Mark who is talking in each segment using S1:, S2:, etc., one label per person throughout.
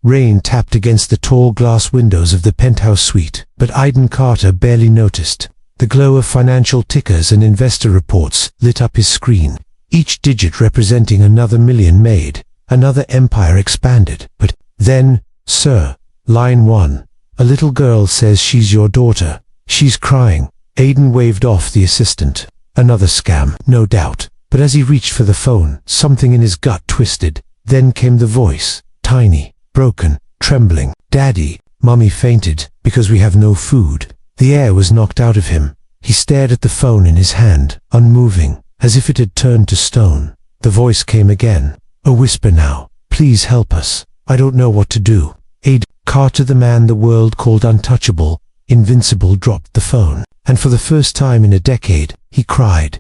S1: Rain tapped against the tall glass windows of the penthouse suite, but Aidan Carter barely noticed. The glow of financial tickers and investor reports lit up his screen, each digit representing another million made, another empire expanded. But then, sir, line 1. A little girl says she's your daughter. She's crying. Aidan waved off the assistant. Another scam, no doubt. But as he reached for the phone, something in his gut twisted. Then came the voice, tiny, broken, trembling. Daddy, Mummy fainted, because we have no food. The air was knocked out of him. He stared at the phone in his hand, unmoving, as if it had turned to stone. The voice came again, a whisper now. Please help us. I don't know what to do. Aidan Carter, the man the world called untouchable, invincible, dropped the phone. And for the first time in a decade, he cried.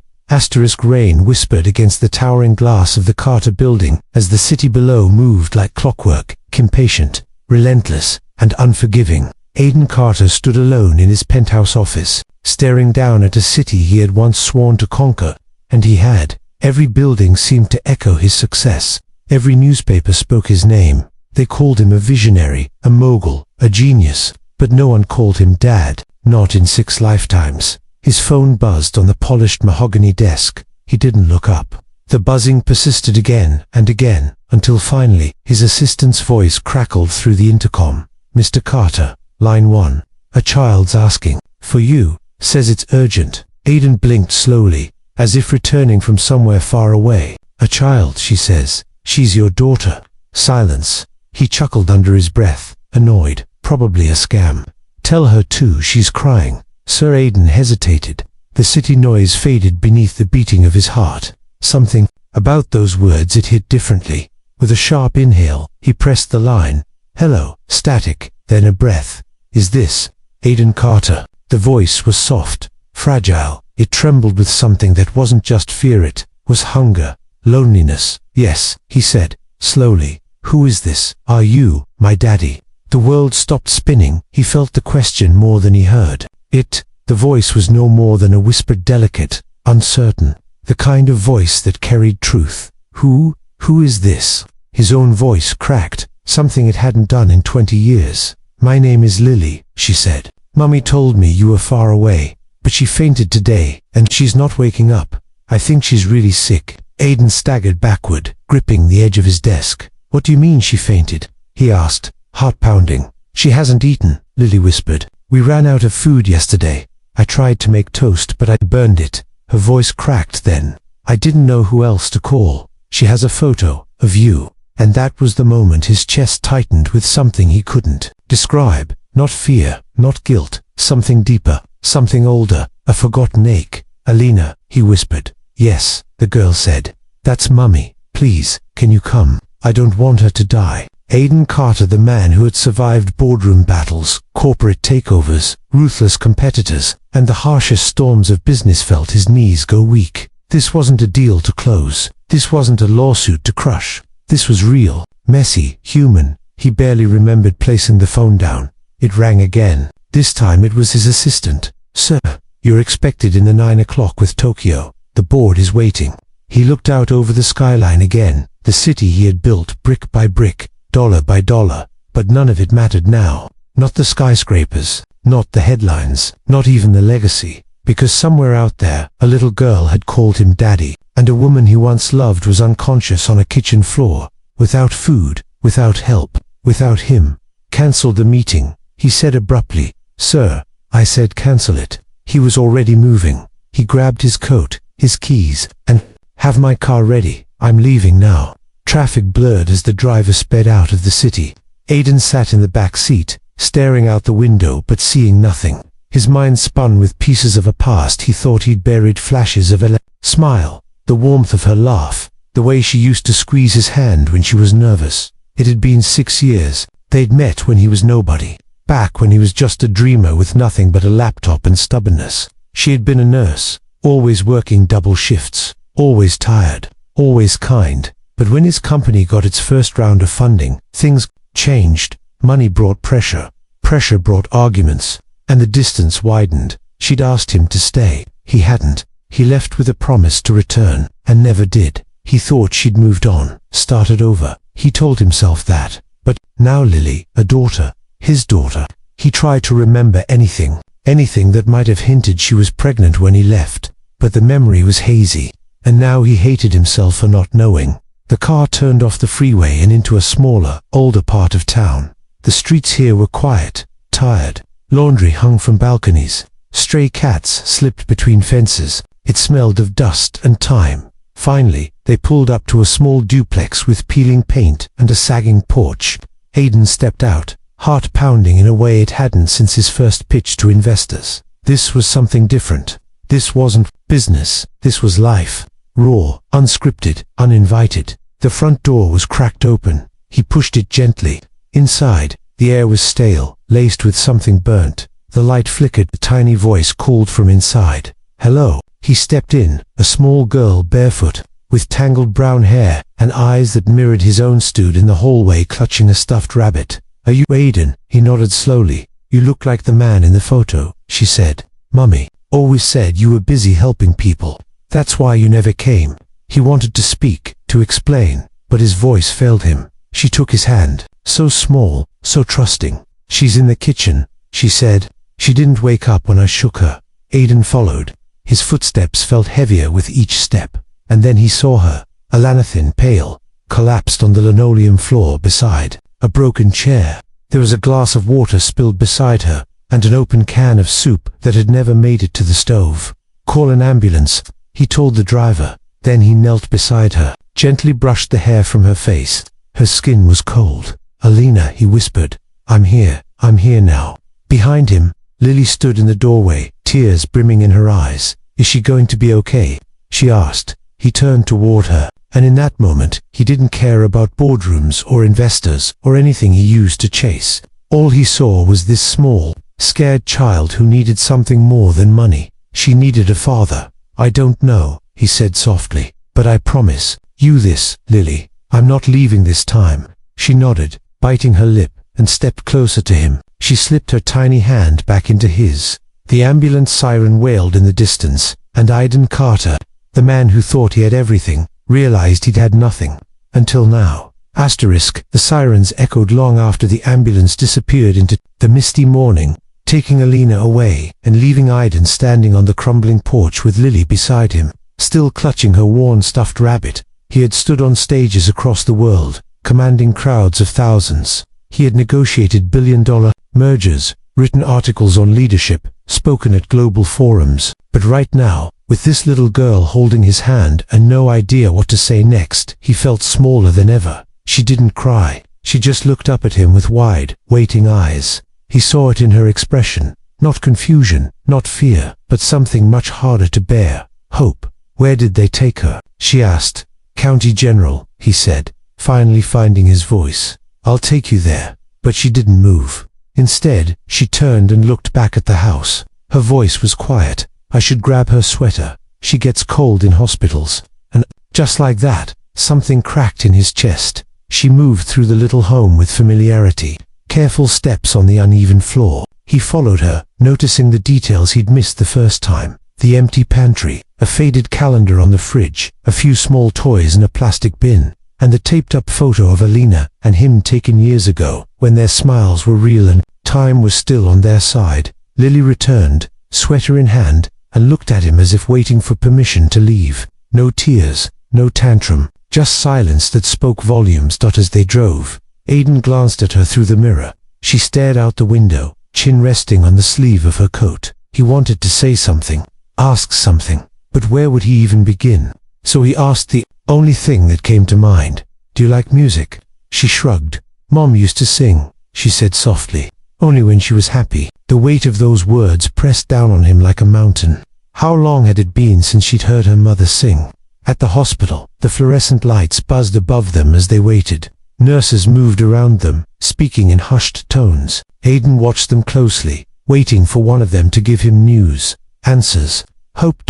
S1: Rain whispered against the towering glass of the Carter building as the city below moved like clockwork, impatient, relentless, and unforgiving. Aidan Carter stood alone in his penthouse office, staring down at a city he had once sworn to conquer, and he had. Every building seemed to echo his success. Every newspaper spoke his name. They called him a visionary, a mogul, a genius, but no one called him Dad, not in 6 lifetimes. His phone buzzed on the polished mahogany desk. He didn't look up. The buzzing persisted again and again, until finally, his assistant's voice crackled through the intercom. Mr. Carter, line 1. A child's asking. For you. Says it's urgent. Aidan blinked slowly, as if returning from somewhere far away. A child, she says. She's your daughter. Silence. He chuckled under his breath, annoyed. Probably a scam. Tell her too, she's crying. Sir Aidan hesitated. The city noise faded beneath the beating of his heart. Something about those words it hit differently. With a sharp inhale, he pressed the line. Hello, static, then a breath. Is this Aidan Carter? The voice was soft, fragile. It trembled with something that wasn't just fear, it was hunger, loneliness. Yes, he said, slowly. Who is this? Are you my daddy? The world stopped spinning. He felt the question more than he heard it. The voice was no more than a whisper, delicate, uncertain, the kind of voice that carried truth. Who is this? His own voice cracked, something it hadn't done in 20 years. My name is Lily, she said. Mummy told me you were far away, but she fainted today, and she's not waking up. I think she's really sick. Aidan staggered backward, gripping the edge of his desk. What do you mean she fainted? He asked, heart pounding. She hasn't eaten, Lily whispered. We ran out of food yesterday. I tried to make toast, but I burned it. Her voice cracked then. I didn't know who else to call. She has a photo of you. And that was the moment his chest tightened with something he couldn't describe. Not fear, not guilt, something deeper, something older, a forgotten ache. Alina, he whispered. Yes, the girl said. That's Mummy. Please, can you come? I don't want her to die. Aidan Carter, the man who had survived boardroom battles, corporate takeovers, ruthless competitors, and the harshest storms of business, felt his knees go weak. This wasn't a deal to close. This wasn't a lawsuit to crush. This was real, messy, human. He barely remembered placing the phone down. It rang again. This time it was his assistant. Sir, you're expected in the 9 o'clock with Tokyo. The board is waiting. He looked out over the skyline again, the city he had built brick by brick, dollar by dollar, but none of it mattered now. Not the skyscrapers, not the headlines, not even the legacy, because somewhere out there, a little girl had called him daddy, and a woman he once loved was unconscious on a kitchen floor, without food, without help, without him. Cancel the meeting, he said abruptly. Sir, I said cancel it. He was already moving. He grabbed his coat, his keys, and have my car ready. I'm leaving now. Traffic blurred as the driver sped out of the city. Aidan sat in the back seat, staring out the window but seeing nothing. His mind spun with pieces of a past he thought he'd buried, flashes of a smile, the warmth of her laugh, the way she used to squeeze his hand when she was nervous. It had been 6 years. They'd met when he was nobody, back when he was just a dreamer with nothing but a laptop and stubbornness. She had been a nurse, always working double shifts, always tired, always kind. But when his company got its first round of funding, things changed. Money brought pressure, pressure brought arguments, and the distance widened. She'd asked him to stay. He hadn't. He left with a promise to return, and never did. He thought she'd moved on, started over. He told himself that. But now Lily, a daughter, his daughter. He tried to remember anything that might have hinted she was pregnant when he left, but the memory was hazy, and now he hated himself for not knowing. The car turned off the freeway and into a smaller, older part of town. The streets here were quiet, tired. Laundry hung from balconies. Stray cats slipped between fences. It smelled of dust and time. Finally, they pulled up to a small duplex with peeling paint and a sagging porch. Aidan stepped out, heart pounding in a way it hadn't since his first pitch to investors. This was something different. This wasn't business. This was life. Raw, unscripted, uninvited. The front door was cracked open. He pushed it gently. Inside, the air was stale, laced with something burnt. The light flickered. A tiny voice called from inside. Hello. He stepped in, a small girl barefoot, with tangled brown hair and eyes that mirrored his own, stood in the hallway clutching a stuffed rabbit. Are you Aidan? He nodded slowly. You look like the man in the photo, she said. Mummy always said you were busy helping people. That's why you never came. He wanted to speak, to explain, but his voice failed him. She took his hand, so small, so trusting. She's in the kitchen, she said. She didn't wake up when I shook her. Aidan followed. His footsteps felt heavier with each step, and then he saw her, Alanathin, pale, collapsed on the linoleum floor beside a broken chair. There was a glass of water spilled beside her, and an open can of soup that had never made it to the stove. Call an ambulance, he told the driver. Then he knelt beside her, gently brushed the hair from her face. Her skin was cold. Alina, he whispered. I'm here now. Behind him, Lily stood in the doorway, tears brimming in her eyes. Is she going to be okay? She asked. He turned toward her, and in that moment, he didn't care about boardrooms or investors or anything he used to chase. All he saw was this small, scared child who needed something more than money. She needed a father. I don't know, he said softly, but I promise you this, Lily. I'm not leaving this time. She nodded, biting her lip, and stepped closer to him. She slipped her tiny hand back into his. The ambulance siren wailed in the distance, and Aidan Carter, the man who thought he had everything, realized he'd had nothing. Until now. *. The sirens echoed long after the ambulance disappeared into the misty morning, taking Alina away and leaving Aidan standing on the crumbling porch with Lily beside him, still clutching her worn stuffed rabbit. He had stood on stages across the world, commanding crowds of thousands. He had negotiated billion-dollar mergers, written articles on leadership, spoken at global forums. But right now, with this little girl holding his hand and no idea what to say next, he felt smaller than ever. She didn't cry. She just looked up at him with wide, waiting eyes. He saw it in her expression. Not confusion, not fear, but something much harder to bear. Hope. Where did they take her? She asked. County General, he said, finally finding his voice. I'll take you there. But she didn't move. Instead, she turned and looked back at the house. Her voice was quiet. I should grab her sweater. She gets cold in hospitals. And just like that, something cracked in his chest. She moved through the little home with familiarity. Careful steps on the uneven floor. He followed her, noticing the details he'd missed the first time. The empty pantry, a faded calendar on the fridge, a few small toys in a plastic bin, and the taped-up photo of Alina and him taken years ago, when their smiles were real and time was still on their side. Lily returned, sweater in hand, and looked at him as if waiting for permission to leave. No tears, no tantrum, just silence that spoke volumes. As they drove, Aidan glanced at her through the mirror. She stared out the window, chin resting on the sleeve of her coat. He wanted to say something, ask something, but where would he even begin? So he asked the only thing that came to mind. Do you like music? She shrugged. Mom used to sing, she said softly. Only when she was happy. The weight of those words pressed down on him like a mountain. How long had it been since she'd heard her mother sing? At the hospital, the fluorescent lights buzzed above them as they waited. Nurses moved around them, speaking in hushed tones. Aidan watched them closely, waiting for one of them to give him news, answers, hope.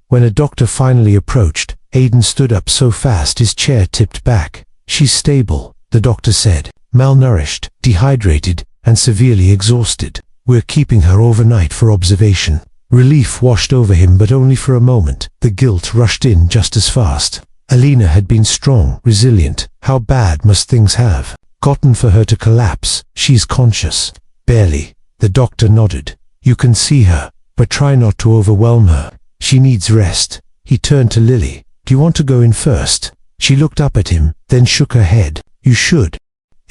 S1: When a doctor finally approached, Aidan stood up so fast his chair tipped back. She's stable, the doctor said. Malnourished, dehydrated, and severely exhausted. We're keeping her overnight for observation. Relief washed over him, but only for a moment. The guilt rushed in just as fast. Alina had been strong, resilient. How bad must things have Gotten for her to collapse. She's conscious. Barely. The doctor nodded. You can see her, but try not to overwhelm her. She needs rest. He turned to Lily. Do you want to go in first? She looked up at him, then shook her head. You should.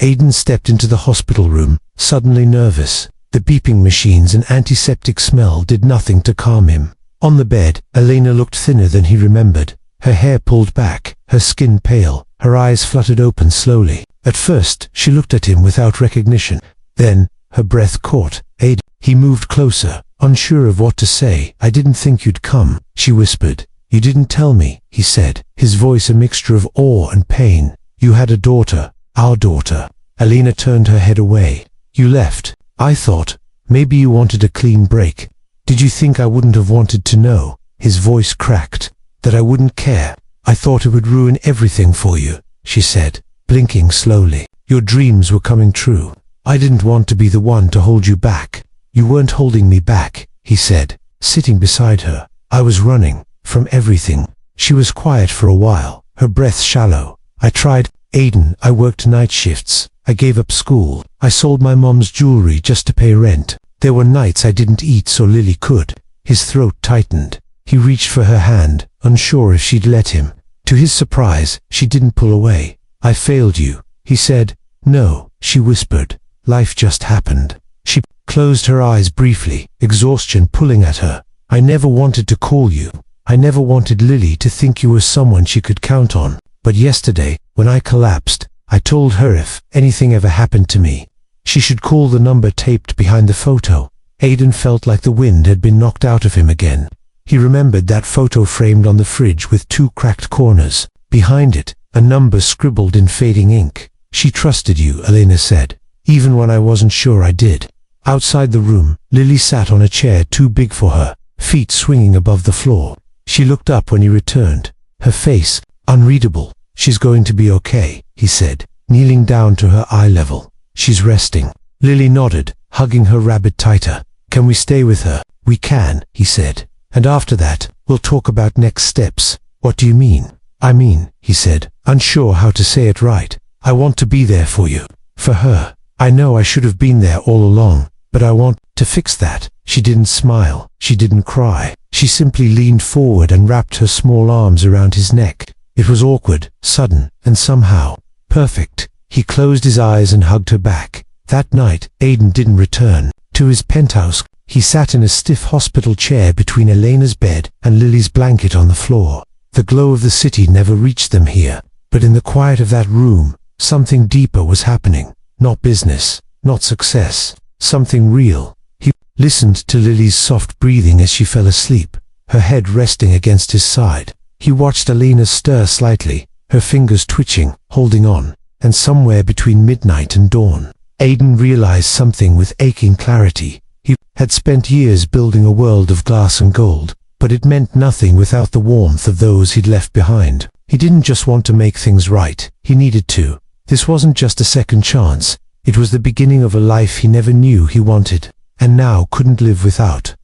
S1: Aidan stepped into the hospital room, suddenly nervous. The beeping machines and antiseptic smell did nothing to calm him. On the bed, Elena looked thinner than he remembered. Her hair pulled back, her skin pale, her eyes fluttered open slowly. At first, she looked at him without recognition. Then, her breath caught. Aidan. He moved closer, unsure of what to say. I didn't think you'd come, she whispered. You didn't tell me, he said, his voice a mixture of awe and pain. You had a daughter, our daughter. Elena turned her head away. You left. I thought, maybe you wanted a clean break. Did you think I wouldn't have wanted to know? His voice cracked. That I wouldn't care. I thought it would ruin everything for you, she said, blinking slowly. Your dreams were coming true. I didn't want to be the one to hold you back. You weren't holding me back, he said, sitting beside her. I was running from everything. She was quiet for a while, her breath shallow. I tried. Aidan, I worked night shifts. I gave up school. I sold my mom's jewelry just to pay rent. There were nights I didn't eat so Lily could. His throat tightened. He reached for her hand, unsure if she'd let him. To his surprise, she didn't pull away. I failed you, he said. No, she whispered. Life just happened. She closed her eyes briefly, exhaustion pulling at her. I never wanted to call you. I never wanted Lily to think you were someone she could count on. But yesterday, when I collapsed, I told her if anything ever happened to me, she should call the number taped behind the photo. Aidan felt like the wind had been knocked out of him again. He remembered that photo framed on the fridge with 2 cracked corners. Behind it, a number scribbled in fading ink. She trusted you, Elena said, even when I wasn't sure I did. Outside the room, Lily sat on a chair too big for her, feet swinging above the floor. She looked up when he returned, her face unreadable. She's going to be okay, he said, kneeling down to her eye level. She's resting. Lily nodded, hugging her rabbit tighter. Can we stay with her? We can, he said. And after that, we'll talk about next steps. What do you mean? I mean, he said, unsure how to say it right. I want to be there for you. For her. I know I should have been there all along, but I want to fix that. She didn't smile. She didn't cry. She simply leaned forward and wrapped her small arms around his neck. It was awkward, sudden, and somehow perfect. He closed his eyes and hugged her back. That night, Aidan didn't return to his penthouse. He sat in a stiff hospital chair between Elena's bed and Lily's blanket on the floor. The glow of the city never reached them here, but in the quiet of that room, something deeper was happening. Not business, not success, something real. He listened to Lily's soft breathing as she fell asleep, her head resting against his side. He watched Elena stir slightly, her fingers twitching, holding on, and somewhere between midnight and dawn, Aidan realized something with aching clarity. He had spent years building a world of glass and gold, but it meant nothing without the warmth of those he'd left behind. He didn't just want to make things right, he needed to. This wasn't just a second chance, it was the beginning of a life he never knew he wanted, and now couldn't live without.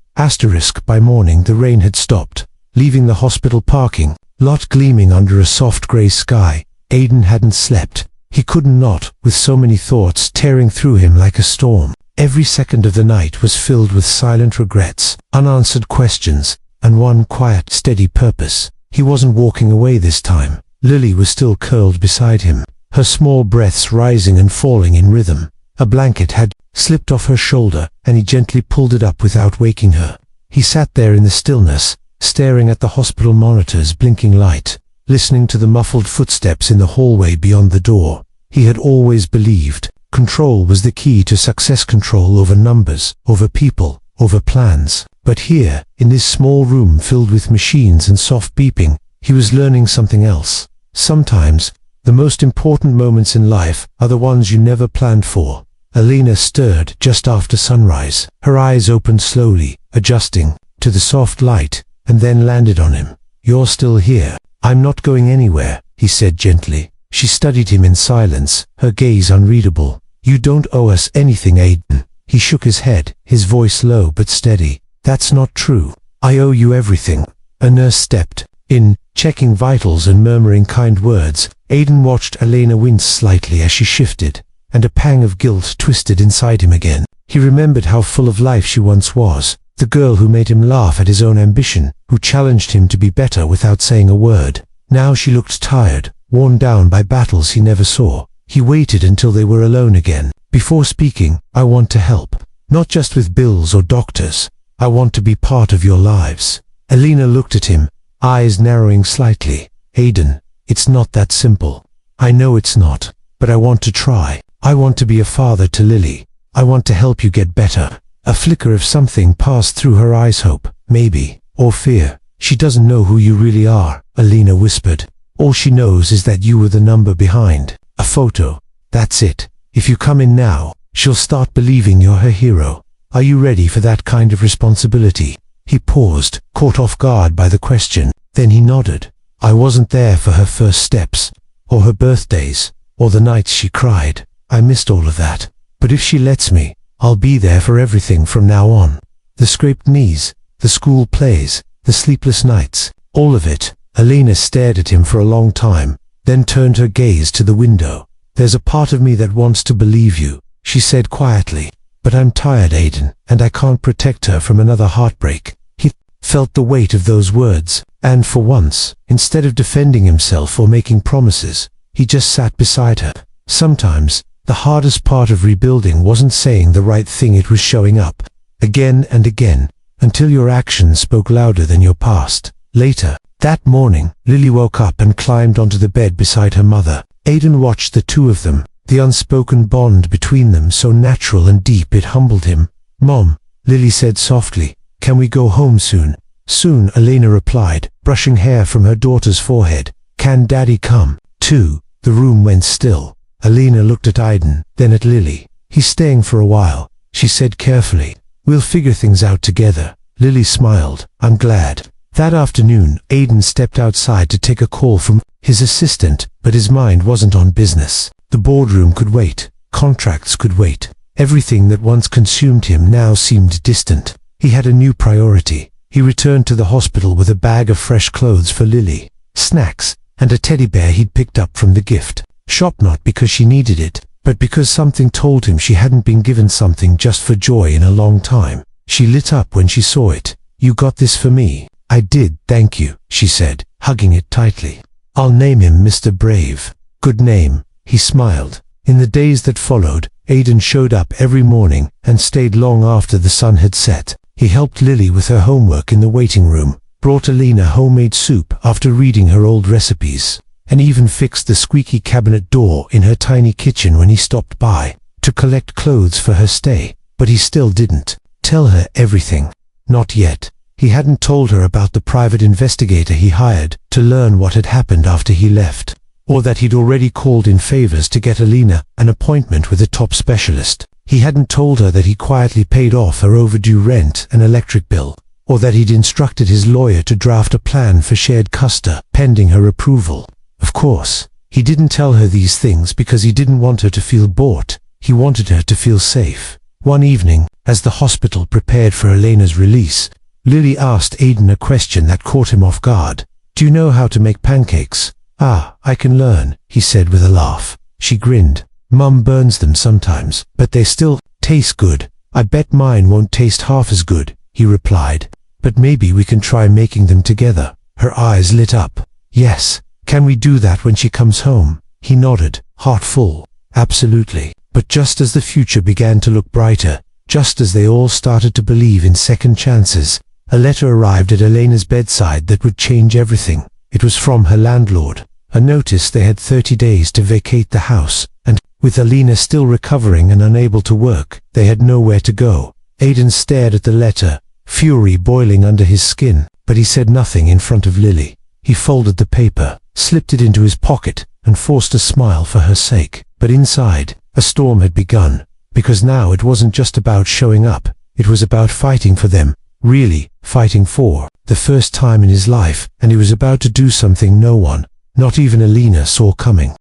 S1: By morning the rain had stopped, leaving the hospital parking lot gleaming under a soft grey sky. Aidan hadn't slept. He couldn't not, with so many thoughts tearing through him like a storm. Every second of the night was filled with silent regrets, unanswered questions, and one quiet, steady purpose. He wasn't walking away this time. Lily was still curled beside him, her small breaths rising and falling in rhythm. A blanket had slipped off her shoulder, and he gently pulled it up without waking her. He sat there in the stillness, staring at the hospital monitor's blinking light, listening to the muffled footsteps in the hallway beyond the door. He had always believed control was the key to success, control over numbers, over people, over plans. But here, in this small room filled with machines and soft beeping, he was learning something else. Sometimes, the most important moments in life are the ones you never planned for. Elena stirred just after sunrise. Her eyes opened slowly, adjusting to the soft light, and then landed on him. You're still here. I'm not going anywhere, he said gently. She studied him in silence, her gaze unreadable. You don't owe us anything, Aidan. He shook his head, his voice low but steady. That's not true. I owe you everything. A nurse stepped in, checking vitals and murmuring kind words. Aidan watched Elena wince slightly as she shifted. and a pang of guilt twisted inside him again. He remembered how full of life she once was, the girl who made him laugh at his own ambition, who challenged him to be better without saying a word. Now she looked tired, worn down by battles he never saw. He waited until they were alone again. Before speaking, "I want to help. Not just with bills or doctors. I want to be part of your lives." Alina looked at him, eyes narrowing slightly. "Aidan, it's not that simple. I know it's not, but I want to try. I want to be a father to Lily. I want to help you get better." A flicker of something passed through her eyes. Hope, maybe, or fear. "She doesn't know who you really are," Alina whispered. "All she knows is that you were the number behind a photo. That's it. If you come in now, she'll start believing you're her hero. Are you ready for that kind of responsibility?" He paused, caught off guard by the question. Then he nodded. "I wasn't there for her first steps, or her birthdays, or the nights she cried. I missed all of that. But if she lets me, I'll be there for everything from now on. The scraped knees, the school plays, the sleepless nights, all of it." Alina stared at him for a long time, then turned her gaze to the window. "There's a part of me that wants to believe you," she said quietly. "But I'm tired, Aidan, and I can't protect her from another heartbreak." He felt the weight of those words, and for once, instead of defending himself or making promises, he just sat beside her. Sometimes, the hardest part of rebuilding wasn't saying the right thing, it was showing up, again and again, until your actions spoke louder than your past. Later, that morning, Lily woke up and climbed onto the bed beside her mother. Aidan watched the two of them, the unspoken bond between them so natural and deep it humbled him. "Mom," Lily said softly, "can we go home soon?" "Soon," Alina replied, brushing hair from her daughter's forehead. "Can Daddy come, too?" The room went still. Alina looked at Aidan, then at Lily. "He's staying for a while," she said carefully. "We'll figure things out together." Lily smiled. "I'm glad." That afternoon, Aidan stepped outside to take a call from his assistant, but his mind wasn't on business. The boardroom could wait. Contracts could wait. Everything that once consumed him now seemed distant. He had a new priority. He returned to the hospital with a bag of fresh clothes for Lily, snacks, and a teddy bear he'd picked up from the gift shop, not because she needed it, but because something told him she hadn't been given something just for joy in a long time. She lit up when she saw it. "You got this for me?" "I did, thank you," she said, hugging it tightly. "I'll name him Mr. Brave." "Good name," he smiled. In the days that followed, Aidan showed up every morning and stayed long after the sun had set. He helped Lily with her homework in the waiting room, brought Alina homemade soup after reading her old recipes, and even fixed the squeaky cabinet door in her tiny kitchen when he stopped by to collect clothes for her stay. But he still didn't tell her everything. Not yet. He hadn't told her about the private investigator he hired to learn what had happened after he left, or that he'd already called in favors to get Alina an appointment with a top specialist. He hadn't told her that he quietly paid off her overdue rent and electric bill, or that he'd instructed his lawyer to draft a plan for shared custody pending her approval. Of course, he didn't tell her these things because he didn't want her to feel bought. He wanted her to feel safe. One evening, as the hospital prepared for Elena's release, Lily asked Aidan a question that caught him off guard. "Do you know how to make pancakes?" "Ah, I can learn," he said with a laugh. She grinned. "Mum burns them sometimes, but they still taste good." "I bet mine won't taste half as good," he replied. "But maybe we can try making them together." Her eyes lit up. "Yes, can we do that when she comes home?" He nodded, heart full. "Absolutely." But just as the future began to look brighter, just as they all started to believe in second chances, a letter arrived at Elena's bedside that would change everything. It was from her landlord, a notice they had 30 days to vacate the house, and, with Alina still recovering and unable to work, they had nowhere to go. Aidan stared at the letter, fury boiling under his skin, but he said nothing in front of Lily. He folded the paper, slipped it into his pocket, and forced a smile for her sake. But inside, a storm had begun, because now it wasn't just about showing up, it was about fighting for them. Really, fighting for the first time in his life, and he was about to do something no one, not even Alina, saw coming.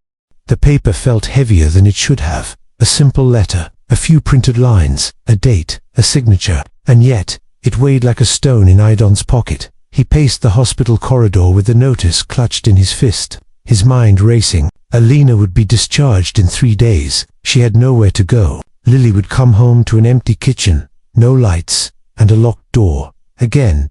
S1: The paper felt heavier than it should have. A simple letter, a few printed lines, a date, a signature, and yet, it weighed like a stone in Aidan's pocket. He paced the hospital corridor with the notice clutched in his fist, his mind racing. Alina would be discharged in 3 days. She had nowhere to go. Lily would come home to an empty kitchen, no lights, and a locked door. Again.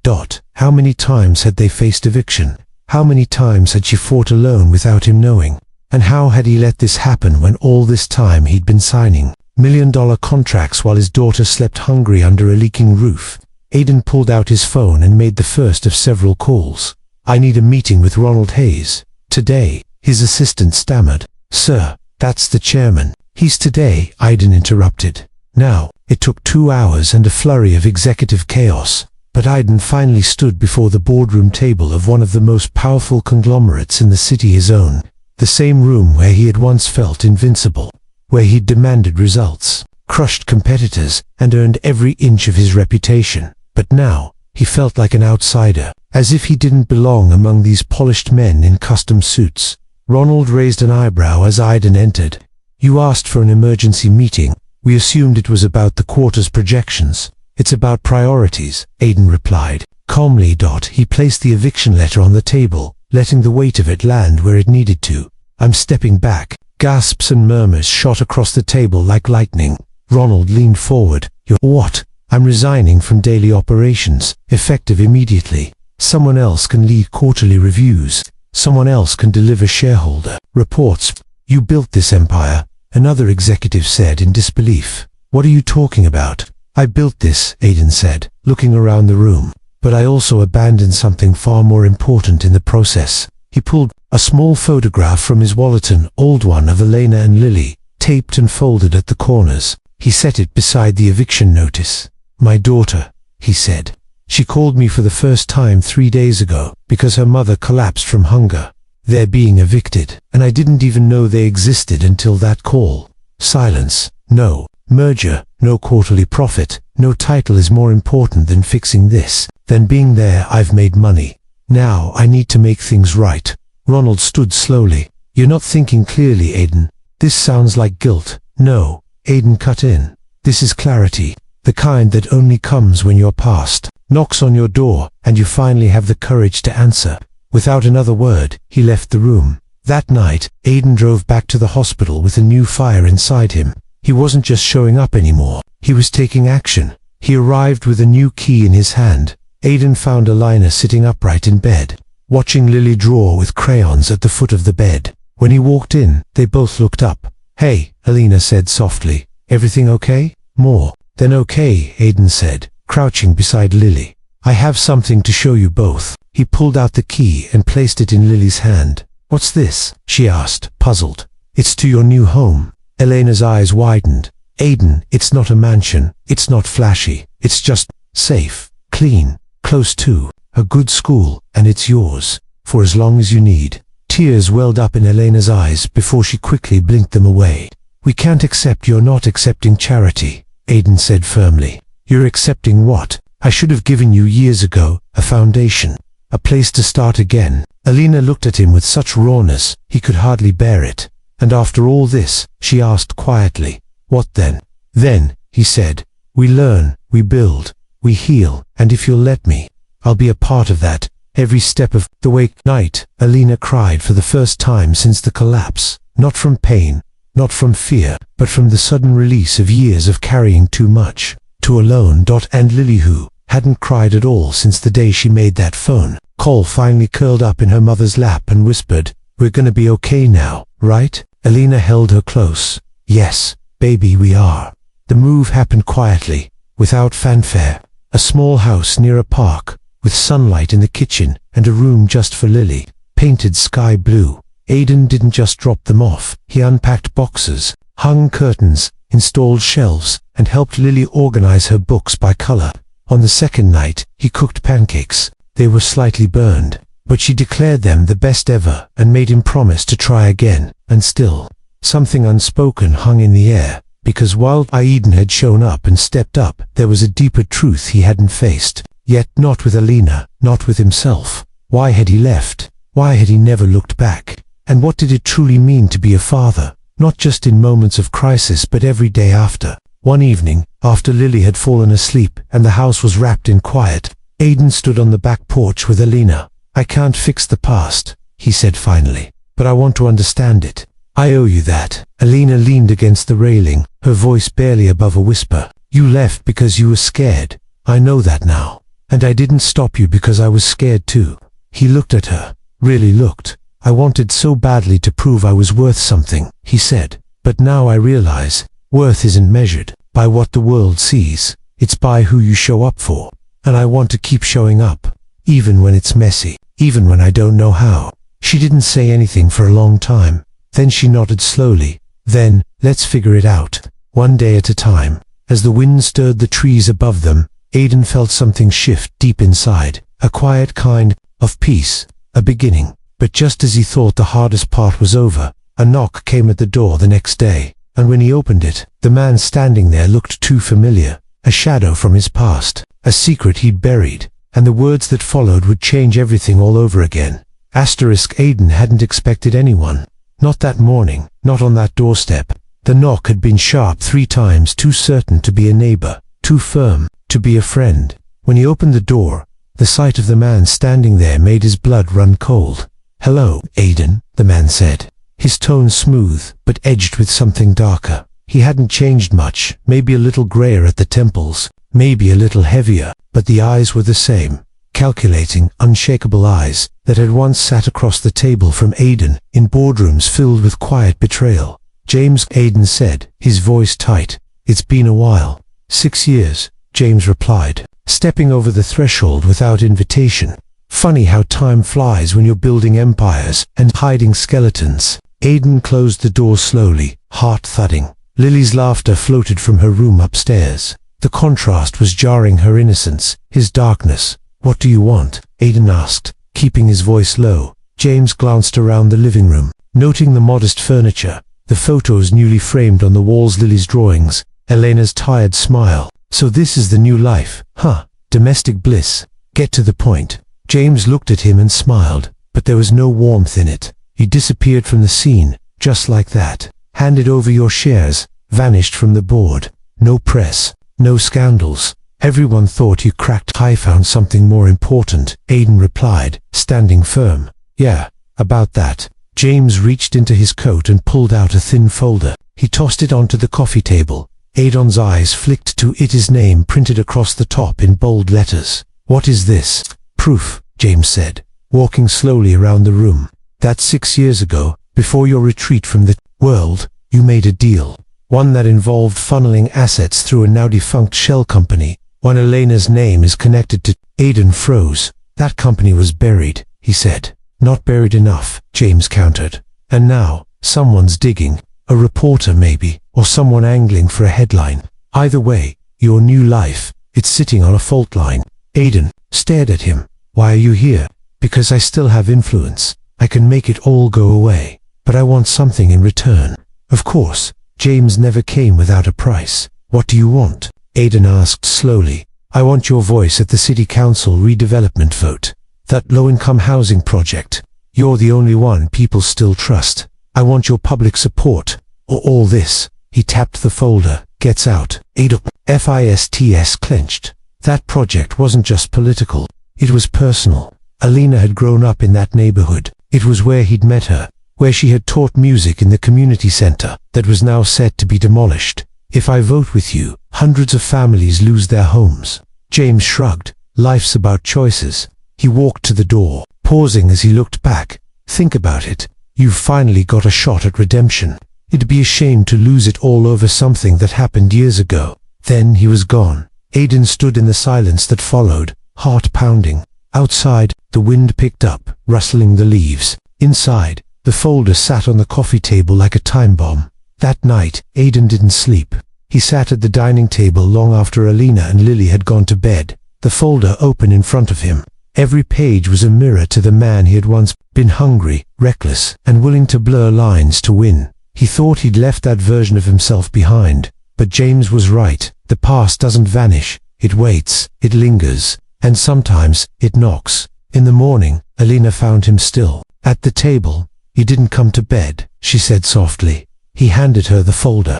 S1: How many times had they faced eviction? How many times had she fought alone without him knowing? And how had he let this happen when all this time he'd been signing million-dollar contracts while his daughter slept hungry under a leaking roof? Aidan pulled out his phone and made the first of several calls. "I need a meeting with Ronald Hayes. Today," his assistant stammered. "Sir, that's the chairman. He's today," Aidan interrupted. Now, it took 2 hours and a flurry of executive chaos, but Aidan finally stood before the boardroom table of one of the most powerful conglomerates in the city, his own. The same room where he had once felt invincible, where he'd demanded results, crushed competitors, and earned every inch of his reputation. But now, he felt like an outsider, as if he didn't belong among these polished men in custom suits. Ronald raised an eyebrow as Aidan entered. "You asked for an emergency meeting. We assumed it was about the quarter's projections." "It's about priorities," Aidan replied calmly. He placed the eviction letter on the table, letting the weight of it land where it needed to. "I'm stepping back." Gasps and murmurs shot across the table like lightning. Ronald leaned forward. "You're what?" "I'm resigning from daily operations, effective immediately. Someone else can lead quarterly reviews. Someone else can deliver shareholder reports." "You built this empire," another executive said in disbelief. "What are you talking about?" "I built this," Aidan said, looking around the room. "But I also abandoned something far more important in the process." He pulled a small photograph from his wallet, an old one of Elena and Lily, taped and folded at the corners. He set it beside the eviction notice. "My daughter," he said. "She called me for the first time 3 days ago because her mother collapsed from hunger. They're being evicted, and I didn't even know they existed until that call." Silence. "No merger, no quarterly profit, no title is more important than fixing this, than being there. I've made money. Now I need to make things right." Ronald stood slowly. "You're not thinking clearly, Aidan. This sounds like guilt." "No," Aidan cut in. "This is clarity. The kind that only comes when your past knocks on your door and you finally have the courage to answer." Without another word, he left the room. That night, Aidan drove back to the hospital with a new fire inside him. He wasn't just showing up anymore. He was taking action. He arrived with a new key in his hand. Aidan found Alina sitting upright in bed, watching Lily draw with crayons at the foot of the bed. When he walked in, they both looked up. "Hey," Alina said softly. "Everything okay?" "More than okay," Aidan said, crouching beside Lily. "I have something to show you both." He pulled out the key and placed it in Lily's hand. "What's this?" she asked, puzzled. "It's to your new home." Elena's eyes widened. "Aidan, it's not a mansion. It's not flashy. It's just safe, clean, close to a good school, and it's yours for as long as you need." Tears welled up in Elena's eyes before she quickly blinked them away. "We can't accept. You're not accepting charity," Aidan said firmly. "You're accepting what I should have given you years ago, a foundation, a place to start again." Alina looked at him with such rawness, he could hardly bear it. "And after all this," she asked quietly, "what then?" "Then," he said, "we learn, we build, we heal, and if you'll let me, I'll be a part of that, every step of the way." Night, Alina cried for the first time since the collapse, not from pain, not from fear, but from the sudden release of years of carrying too much, too alone. And Lily, who hadn't cried at all since the day she made that phone call, finally curled up in her mother's lap and whispered, "We're gonna be okay now, right?" Alina held her close. "Yes, baby, we are." The move happened quietly, without fanfare. A small house near a park, with sunlight in the kitchen and a room just for Lily, painted sky blue. Aidan didn't just drop them off. He unpacked boxes, hung curtains, installed shelves, and helped Lily organize her books by color. On the second night, he cooked pancakes. They were slightly burned, but she declared them the best ever and made him promise to try again. And still, something unspoken hung in the air, because while Aidan had shown up and stepped up, there was a deeper truth he hadn't faced. Yet not with Alina, not with himself. Why had he left? Why had he never looked back? And what did it truly mean to be a father? Not just in moments of crisis, but every day after. One evening, after Lily had fallen asleep and the house was wrapped in quiet, Aidan stood on the back porch with Alina. "I can't fix the past," he said finally, "but I want to understand it." I owe you that. Alina leaned against the railing, her voice barely above a whisper. You left because you were scared. I know that now. And I didn't stop you because I was scared too. He looked at her, really looked. I wanted so badly to prove I was worth something, he said. But now I realize, worth isn't measured by what the world sees. It's by who you show up for. And I want to keep showing up, even when it's messy, even when I don't know how. She didn't say anything for a long time. Then she nodded slowly. Then, let's figure it out, one day at a time. As the wind stirred the trees above them, Aidan felt something shift deep inside, a quiet kind of peace, a beginning. But just as he thought the hardest part was over, a knock came at the door the next day, and when he opened it, the man standing there looked too familiar, a shadow from his past, a secret he'd buried, and the words that followed would change everything all over again. Aidan hadn't expected anyone. Not that morning, not on that doorstep. The knock had been sharp 3 times, too certain to be a neighbor, too firm to be a friend. When he opened the door, the sight of the man standing there made his blood run cold. Hello, Aidan, the man said, his tone smooth, but edged with something darker. He hadn't changed much, maybe a little grayer at the temples, maybe a little heavier, but the eyes were the same. Calculating, unshakable eyes that had once sat across the table from Aidan in boardrooms filled with quiet betrayal. James, Aidan said, his voice tight. It's been a while. 6 years, James replied, stepping over the threshold without invitation. Funny how time flies when you're building empires and hiding skeletons. Aidan closed the door slowly, heart thudding. Lily's laughter floated from her room upstairs. The contrast was jarring, her innocence, his darkness. What do you want? Aidan asked, keeping his voice low. James glanced around the living room, noting the modest furniture, the photos newly framed on the walls, Lily's drawings, Elena's tired smile. So this is the new life, huh? Domestic bliss. Get to the point. James looked at him and smiled, but there was no warmth in it. He disappeared from the scene, just like that. Handed over your shares, vanished from the board. No press, no scandals. Everyone thought you cracked. I found something more important, Aidan replied, standing firm. Yeah, about that. James reached into his coat and pulled out a thin folder. He tossed it onto the coffee table. Aidan's eyes flicked to it, his name printed across the top in bold letters. What is this? Proof, James said, walking slowly around the room. That 6 years ago, before your retreat from the world, you made a deal. One that involved funneling assets through a now defunct shell company. When Elena's name is connected to. Aidan froze. That company was buried, he said. Not buried enough, James countered. And now, someone's digging. A reporter maybe, or someone angling for a headline. Either way, your new life, it's sitting on a fault line. Aidan stared at him. Why are you here? Because I still have influence. I can make it all go away. But I want something in return. Of course, James never came without a price. What do you want? Aidan asked slowly. I want your voice at the city council redevelopment vote. That low-income housing project. You're the only one people still trust. I want your public support, or all this. He tapped the folder. Gets out. Aidan. FISTS clenched. That project wasn't just political. It was personal. Alina had grown up in that neighborhood. It was where he'd met her, where she had taught music in the community center that was now set to be demolished. If I vote with you, hundreds of families lose their homes. James shrugged. Life's about choices. He walked to the door, pausing as he looked back. Think about it. You've finally got a shot at redemption. It'd be a shame to lose it all over something that happened years ago. Then he was gone. Aidan stood in the silence that followed, heart pounding. Outside, the wind picked up, rustling the leaves. Inside, the folder sat on the coffee table like a time bomb. That night, Aidan didn't sleep. He sat at the dining table long after Alina and Lily had gone to bed, the folder open in front of him. Every page was a mirror to the man he had once been, hungry, reckless, and willing to blur lines to win. He thought he'd left that version of himself behind, but James was right. The past doesn't vanish. It waits, it lingers, and sometimes it knocks. In the morning, Alina found him still. At the table. You didn't come to bed, she said softly. He handed her the folder.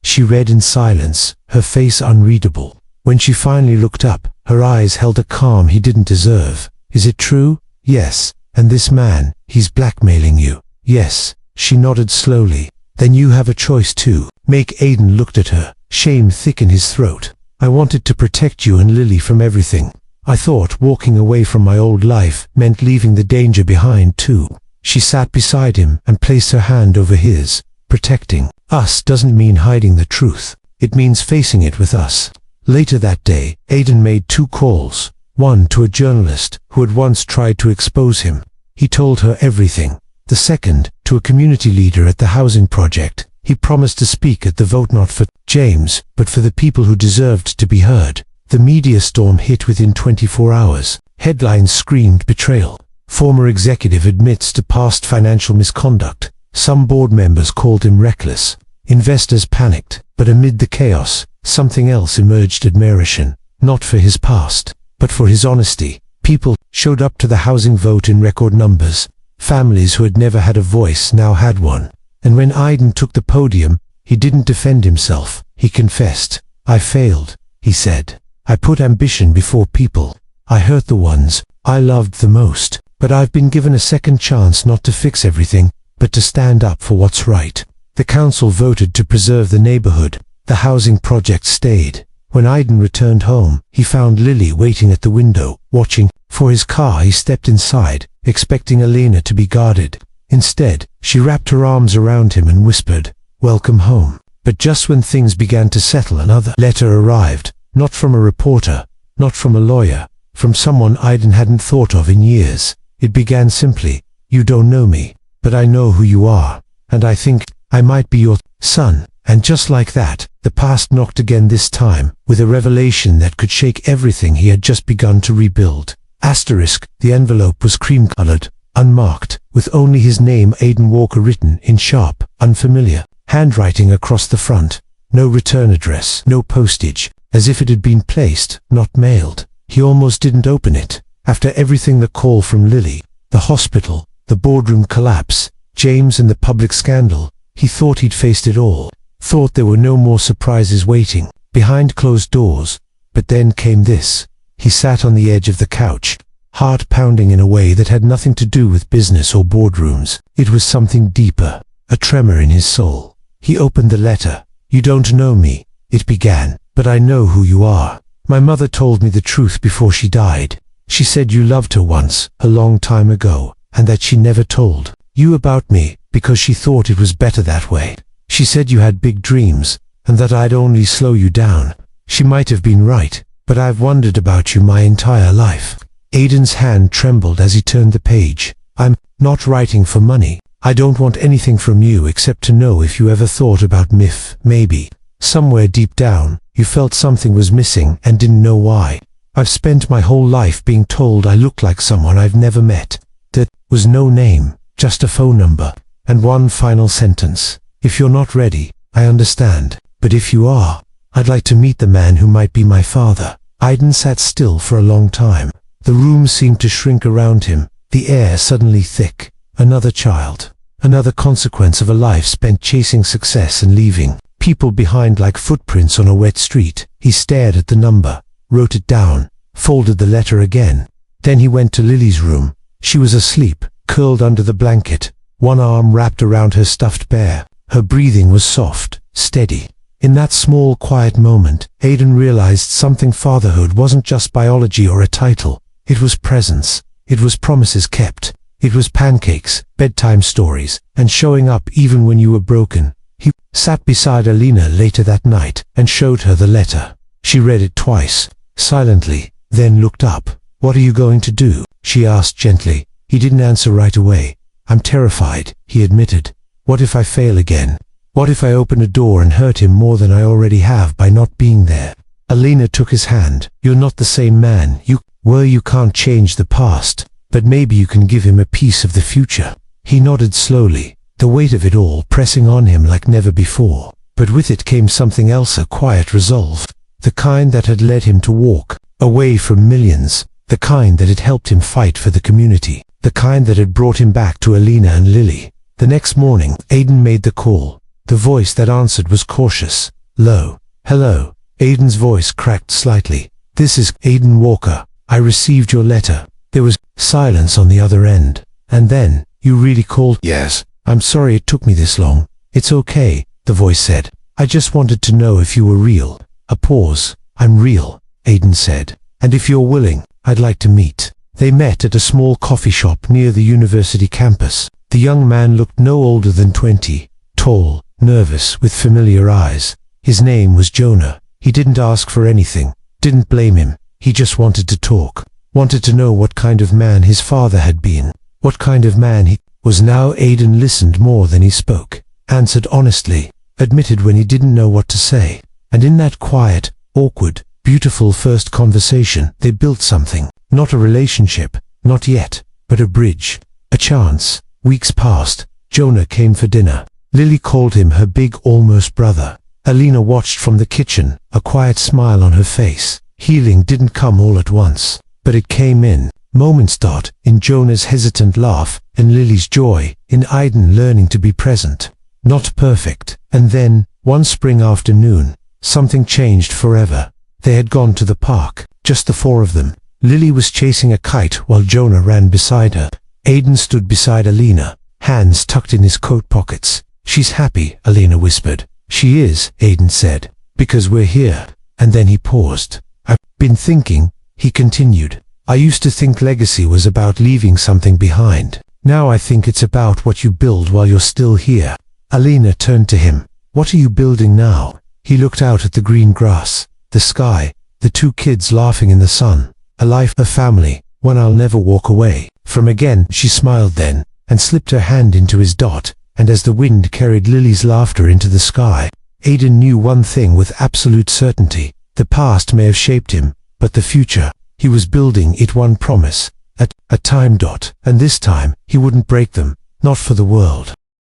S1: She read in silence, her face unreadable. When she finally looked up, her eyes held a calm he didn't deserve. Is it true? Yes. And this man, he's blackmailing you. Yes. She nodded slowly. Then you have a choice too. Aidan looked at her, shame thick in his throat. I wanted to protect you and Lily from everything. I thought walking away from my old life meant leaving the danger behind too. She sat beside him and placed her hand over his. Protecting us doesn't mean hiding the truth. It means facing it with us. Later that day, Aidan made 2 calls. One to a journalist who had once tried to expose him. He told her everything. The second to a community leader at the housing project. He promised to speak at the vote not for James, but for the people who deserved to be heard. The media storm hit within 24 hours. Headlines screamed betrayal. Former executive admits to past financial misconduct. Some board members called him reckless. Investors panicked, but amid the chaos, something else emerged: admiration, not for his past, but for his honesty. People showed up to the housing vote in record numbers. Families who had never had a voice now had one. And when Aidan took the podium, he didn't defend himself. He confessed. I failed, he said. I put ambition before people. I hurt the ones I loved the most. But I've been given a second chance, not to fix everything, but to stand up for what's right. The council voted to preserve the neighborhood. The housing project stayed. When Aidan returned home, he found Lily waiting at the window, watching. For his car, he stepped inside, expecting Elena to be guarded. Instead, she wrapped her arms around him and whispered, "Welcome home." But just when things began to settle, another letter arrived. Not from a reporter, not from a lawyer, from someone Aidan hadn't thought of in years. It began simply, "You don't know me, but I know who you are, and I think I might be your son." And just like that, the past knocked again, this time with a revelation that could shake everything he had just begun to rebuild. Asterisk, the envelope was cream-colored, unmarked, with only his name, Aidan Walker, written in sharp, unfamiliar handwriting across the front. No return address, no postage, as if it had been placed, not mailed. He almost didn't open it. After everything, the call from Lily, the hospital, the boardroom collapse, James and the public scandal, he thought he'd faced it all. Thought there were no more surprises waiting behind closed doors. But then came this. He sat on the edge of the couch, heart pounding in a way that had nothing to do with business or boardrooms. It was something deeper, a tremor in his soul. He opened the letter. "You don't know me," it began, "but I know who you are. My mother told me the truth before she died. She said you loved her once, a long time ago, and that she never told you about me because she thought it was better that way. She said you had big dreams, and that I'd only slow you down. She might have been right, but I've wondered about you my entire life." Aidan's hand trembled as he turned the page. "I'm not writing for money. I don't want anything from you except to know if you ever thought about MIF. Maybe, somewhere deep down, you felt something was missing and didn't know why. I've spent my whole life being told I look like someone I've never met. There was no name, just a phone number, and one final sentence. If you're not ready, I understand, but if you are, I'd like to meet the man who might be my father." Aidan sat still for a long time. The room seemed to shrink around him, the air suddenly thick. Another child, another consequence of a life spent chasing success and leaving people behind like footprints on a wet street. He stared at the number, wrote it down, folded the letter again. Then he went to Lily's room. She was asleep, curled under the blanket, one arm wrapped around her stuffed bear. Her breathing was soft, steady. In that small, quiet moment, Aidan realized something. Fatherhood wasn't just biology or a title. It was presence. It was promises kept. It was pancakes, bedtime stories, and showing up even when you were broken. He sat beside Elena later that night and showed her the letter. She read it twice, silently, then looked up. "What are you going to do?" she asked gently. He didn't answer right away. "I'm terrified," he admitted. "What if I fail again? What if I open a door and hurt him more than I already have by not being there?" Elena took his hand. "You're not the same man you were. You can't change the past, but maybe you can give him a piece of the future." He nodded slowly, the weight of it all pressing on him like never before. But with it came something else, a quiet resolve, the kind that had led him to walk away from millions, the kind that had helped him fight for the community, the kind that had brought him back to Elena and Lily. The next morning, Aidan made the call. The voice that answered was cautious, low. "Hello." Aidan's voice cracked slightly. "This is Aidan Walker. I received your letter." There was silence on the other end. "And then, you really called?" "Yes, I'm sorry it took me this long. It's okay, the voice said. I just wanted to know if you were real. A pause. I'm real, Aiden said. And if you're willing, I'd like to meet. They met at a small coffee shop near the university campus. The young man looked no older than 20, tall, nervous, with familiar eyes. His name was Jonah. He didn't ask for anything, didn't blame him. He just wanted to talk, wanted to know what kind of man his father had been, what kind of man he was. Now Aiden listened more than he spoke, answered honestly, admitted when he didn't know what to say. And in that quiet, awkward, beautiful first conversation, they built something. Not a relationship, not yet, but a bridge, a chance. Weeks passed. Jonah came for dinner. Lily called him her big almost brother. Alina watched from the kitchen, a quiet smile on her face. Healing didn't come all at once, but it came in moments. In Jonah's hesitant laugh, in Lily's joy, in Aiden learning to be present. Not perfect. And then, one spring afternoon, something changed forever. They had gone to the park, just the four of them. Lily was chasing a kite while Jonah ran beside her. Aiden stood beside Alina, hands tucked in his coat pockets. She's happy, Alina whispered. She is, Aiden said, because we're here. And then he paused. I've been thinking, he continued. I used to think legacy was about leaving something behind. Now I think it's about what you build while you're still here. Alina turned to him. What are you building now? He looked out at the green grass, the sky, the two kids laughing in the sun. A life, a family, one I'll never walk away from again. She smiled then, and slipped her hand into his dot, and as the wind carried Lily's laughter into the sky, Aiden knew one thing with absolute certainty. The past may have shaped him, but the future, he was building it one promise, at a time. And this time, he wouldn't break them, not for the world.